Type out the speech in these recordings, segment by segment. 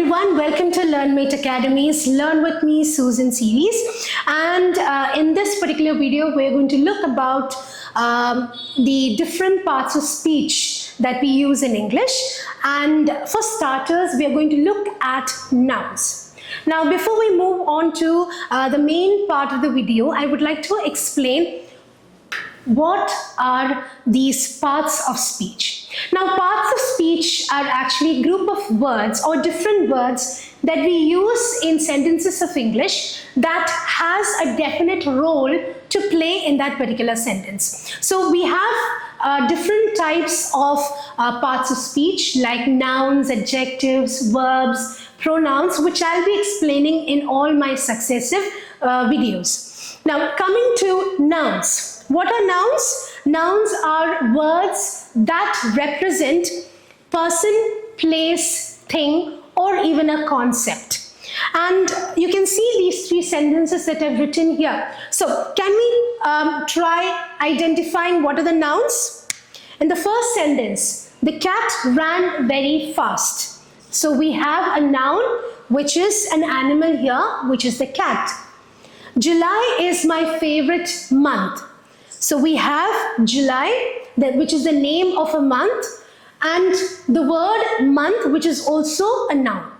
everyone, welcome to Learnmate Academy's Learn With Me Susan series. And in this particular video, we're going to look about the different parts of speech that we use in English. And for starters, we are going to look at nouns. Now, before we move on to the main part of the video, I would like to explain what are these parts of speech. Now, parts of speech are actually a group of words or different words that we use in sentences of English that has a definite role to play in that particular sentence. So we have different types of parts of speech like nouns, adjectives, verbs, pronouns, which I'll be explaining in all my successive videos. Now, coming to nouns. What are nouns? Nouns are words that represent person, place, thing, or even a concept. And you can see these three sentences that I've written here. So can we try identifying what are the nouns? In the first sentence, the cat ran very fast. So we have a noun which is an animal here, which is the cat. July is my favorite month. So we have July, which is the name of a month, and the word month, which is also a noun.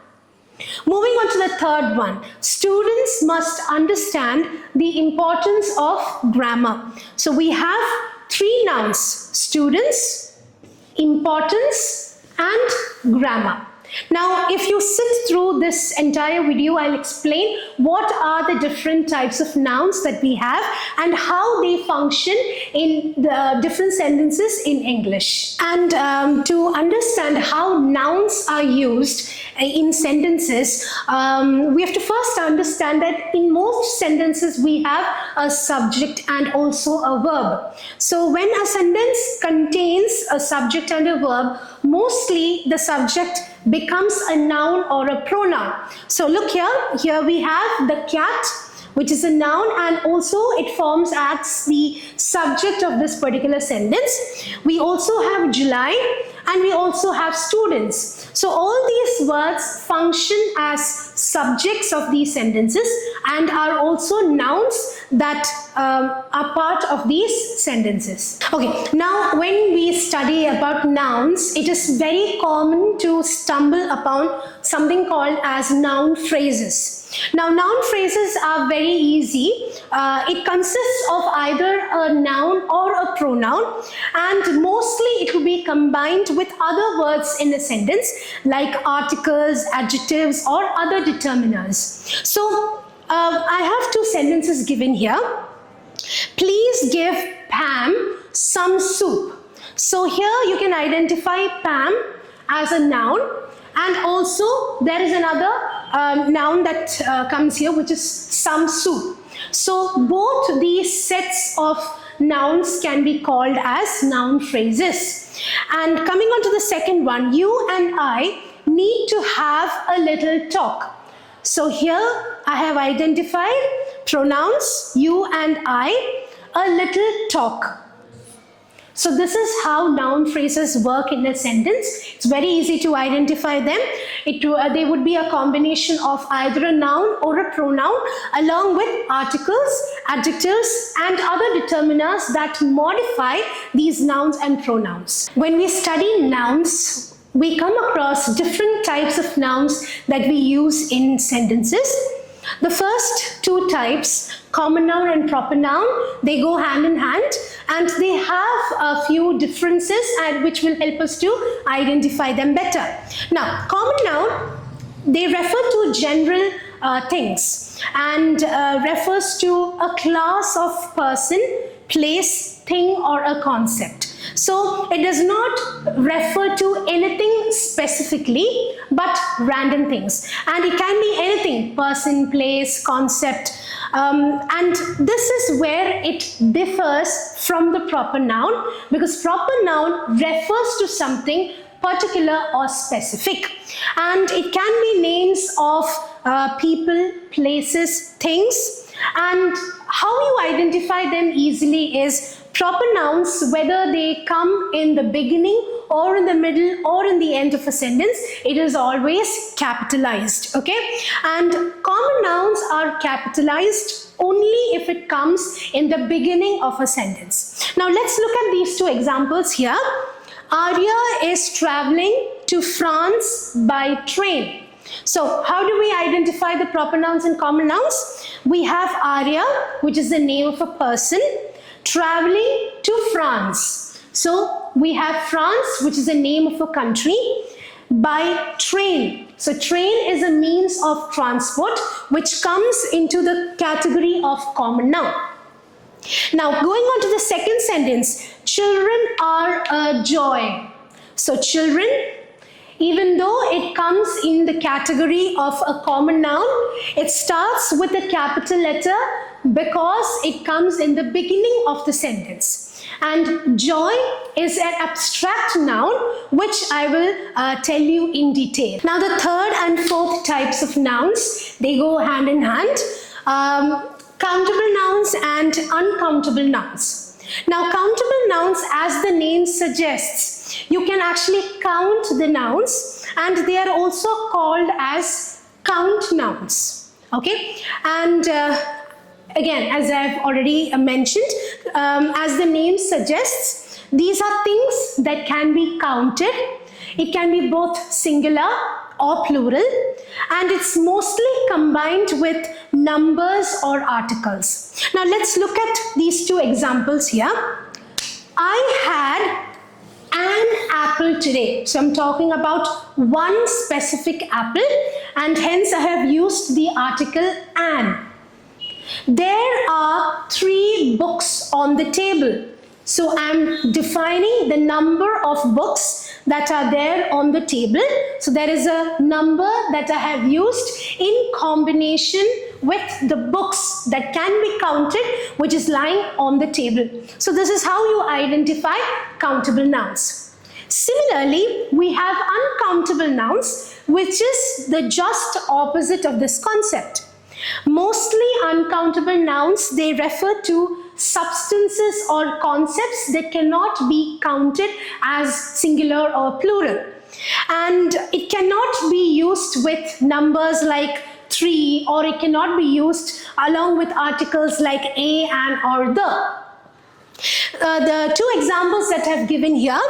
Moving on to the third one, students must understand the importance of grammar. So we have three nouns, students, importance, and grammar. Now, if you sit through this entire video, I'll explain what are the different types of nouns that we have and how they function in the different sentences in English. And to understand how nouns are used in sentences, we have to first understand that in most sentences we have a subject and also a verb. So when a sentence contains a subject and a verb, mostly the subject becomes a noun or a pronoun. So look here we have the cat, which is a noun, and also it forms as the subject of this particular sentence. We also have July, and we also have students. So all these words function as subjects of these sentences and are also nouns that are part of these sentences. Okay, now when we study about nouns, it is very common to stumble upon something called as noun phrases. Now, noun phrases are very easy. It consists of either a noun or a pronoun, and mostly it will be combined with other words in a sentence like articles, adjectives, or other determiners. So, I have two sentences given here. Please give Pam some soup. So here you can identify Pam as a noun, and also there is another noun that comes here, which is some soup. So both these sets of nouns can be called as noun phrases. And coming on to the second one, you and I need to have a little talk. So here I have identified pronouns, you and I, a little talk. So this is how noun phrases work in a sentence. It's very easy to identify them. They would be a combination of either a noun or a pronoun along with articles, adjectives, and other determiners that modify these nouns and pronouns. When we study nouns, we come across different types of nouns that we use in sentences. The first two types, common noun and proper noun, they go hand in hand, and they have a few differences and which will help us to identify them better. Now, common noun, they refer to general things and refers to a class of person, place, thing, or a concept. So it does not refer to anything specifically, but random things. And it can be anything, person, place, concept. And this is where it differs from the proper noun, because proper noun refers to something particular or specific. And it can be names of people, places, things. And how you identify them easily is Proper nouns, whether they come in the beginning or in the middle or in the end of a sentence, it is always capitalized, okay? And common nouns are capitalized only if it comes in the beginning of a sentence. Now let's look at these two examples here. Arya is traveling to France by train. So how do we identify the proper nouns and common nouns? We have Arya, which is the name of a person, traveling to France. So we have France, which is the name of a country, by train. So train is a means of transport which comes into the category of common noun. Now going on to the second sentence, children are a joy. So children, even though it comes in the category of a common noun, it starts with a capital letter because it comes in the beginning of the sentence. And joy is an abstract noun, which I will tell you in detail. Now the third and fourth types of nouns, they go hand in hand. Countable nouns and uncountable nouns. Now countable nouns, as the name suggests, you can actually count the nouns, and they are also called as count nouns, okay? And again, as I've already mentioned, as the name suggests, these are things that can be counted. It can be both singular or plural, and it's mostly combined with numbers or articles. Now let's look at these two examples here. I had an apple today. So I'm talking about one specific apple, and hence I have used the article an. There are 3 books on the table. So I'm defining the number of books that are there on the table. So there is a number that I have used in combination with the books that can be counted, which is lying on the table. So this is how you identify countable nouns. Similarly, we have uncountable nouns, which is the just opposite of this concept. Mostly uncountable nouns, they refer to substances or concepts that cannot be counted as singular or plural. And it cannot be used with numbers like 3, or it cannot be used along with articles like a, an, or the. The 2 examples that I've given here,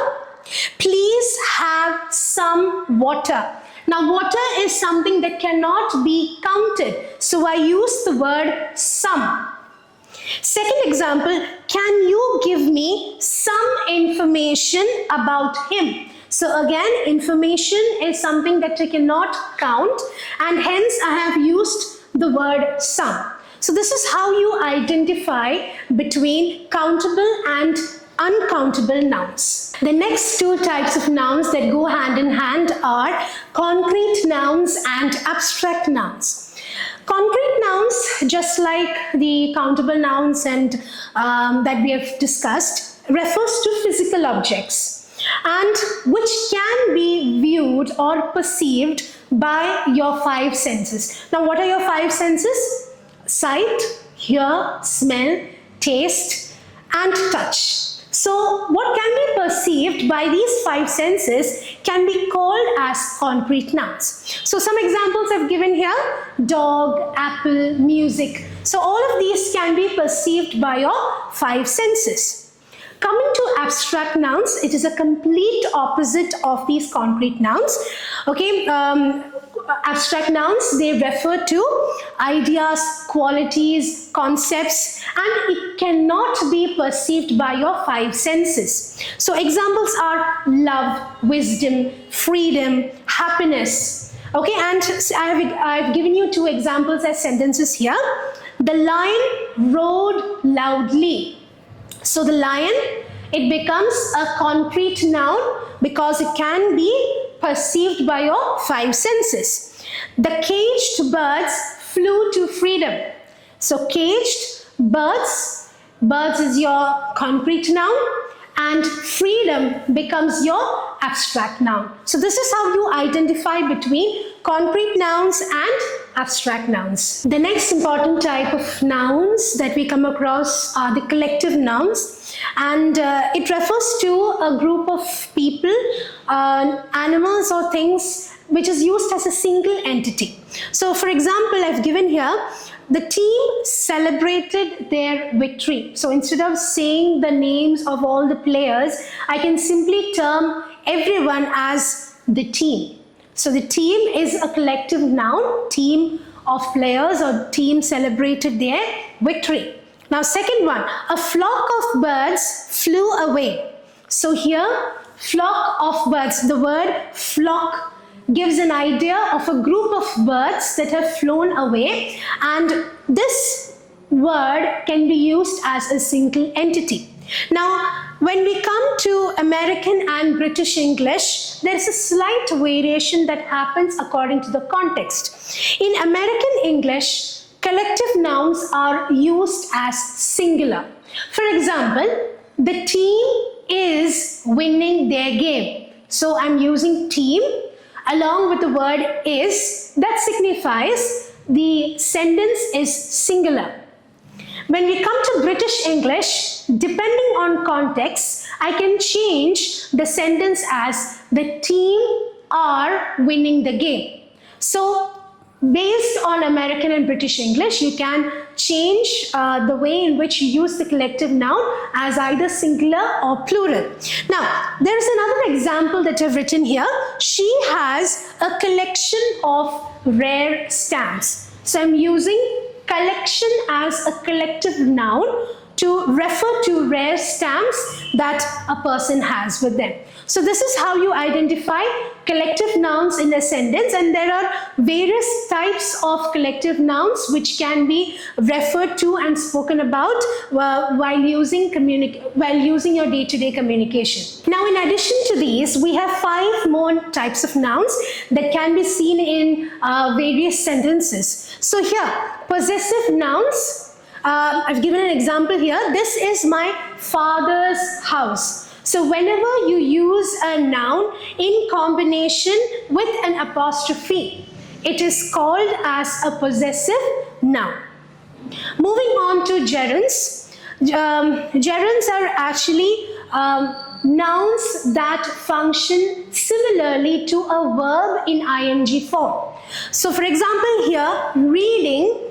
please have some water. Now water is something that cannot be counted, so I use the word some. Second example, can you give me some information about him? So again, information is something that I cannot count, and hence I have used the word some. So this is how you identify between countable and uncountable nouns. The next 2 types of nouns that go hand in hand are concrete nouns and abstract nouns. Concrete nouns, just like the countable nouns and that we have discussed, refers to physical objects and which can be viewed or perceived by your 5 senses. Now what are your 5 senses? Sight, hear, smell, taste, and touch. So what can be perceived by these 5 senses can be called as concrete nouns. So some examples I've given here: dog, apple, music. So all of these can be perceived by your 5 senses. Coming to abstract nouns, it is a complete opposite of these concrete nouns. Okay, abstract nouns, they refer to ideas, qualities, concepts, and it cannot be perceived by your 5 senses. So examples are love, wisdom, freedom, happiness. Okay, and I've given you 2 examples as sentences here. The lion roared loudly. So the lion, it becomes a concrete noun because it can be perceived by your 5 senses. The caged birds flew to freedom. So caged birds, birds is your concrete noun, and freedom becomes your abstract noun. So this is how you identify between concrete nouns and abstract nouns. The next important type of nouns that we come across are the collective nouns, and it refers to a group of people, animals or things which is used as a single entity. So for example, I've given here, the team celebrated their victory. So instead of saying the names of all the players, I can simply term everyone as the team. So the team is a collective noun, team of players or team celebrated their victory. Now second one, a flock of birds flew away. So here, flock of birds, the word flock gives an idea of a group of birds that have flown away, and this word can be used as a single entity. Now, when we come to American and British English, there is a slight variation that happens according to the context. In American English, collective nouns are used as singular. For example, the team is winning their game. So I'm using team along with the word is, that signifies the sentence is singular. When we come to British English, depending on context, I can change the sentence as the team are winning the game. So based on American and British English, you can change the way in which you use the collective noun as either singular or plural. Now, there is another example that I've written here. She has a collection of rare stamps. So I'm using collection as a collective noun to refer to rare stamps that a person has with them. So this is how you identify collective nouns in a sentence, and there are various types of collective nouns which can be referred to and spoken about while using your day-to-day communication. Now, in addition to these, we have 5 more types of nouns that can be seen in various sentences. So here, possessive nouns. I've given an example here. This is my father's house. So whenever you use a noun in combination with an apostrophe, it is called as a possessive noun. Moving on to gerunds. Gerunds are actually nouns that function similarly to a verb in ing form. So for example here, reading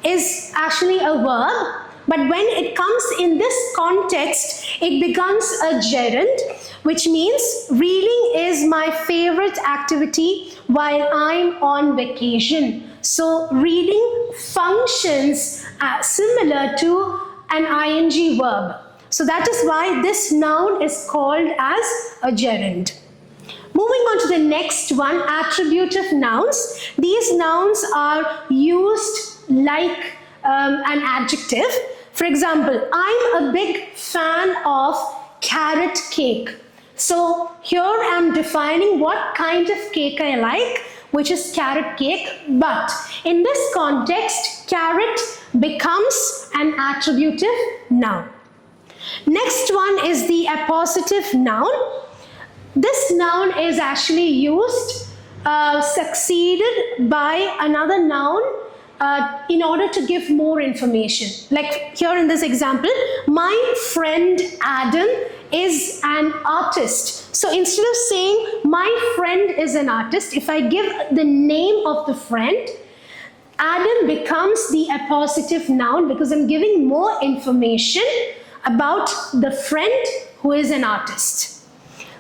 is actually a verb, but when it comes in this context, it becomes a gerund, which means reading is my favorite activity while I'm on vacation. So reading functions similar to an ing verb. So that is why this noun is called as a gerund. Moving on to the next one, attributive nouns. These nouns are used like an adjective. For example, I'm a big fan of carrot cake. So here I'm defining what kind of cake I like, which is carrot cake. But in this context, carrot becomes an attributive noun. Next one is the appositive noun. This noun is actually used succeeded by another noun in order to give more information. Like here in this example, my friend Adam is an artist. So instead of saying my friend is an artist, if I give the name of the friend, Adam becomes the appositive noun because I'm giving more information about the friend who is an artist.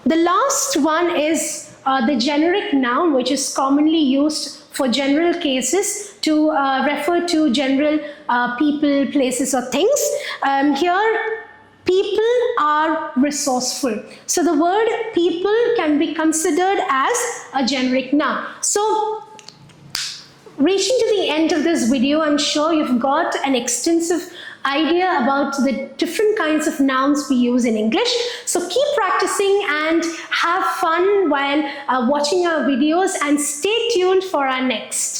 The last one is the generic noun, which is commonly used for general cases to refer to general people, places or things. Here, people are resourceful. So the word people can be considered as a generic noun. So reaching to the end of this video, I'm sure you've got an extensive idea about the different kinds of nouns we use in English. So keep practicing and have fun while watching our videos, and stay tuned for our next.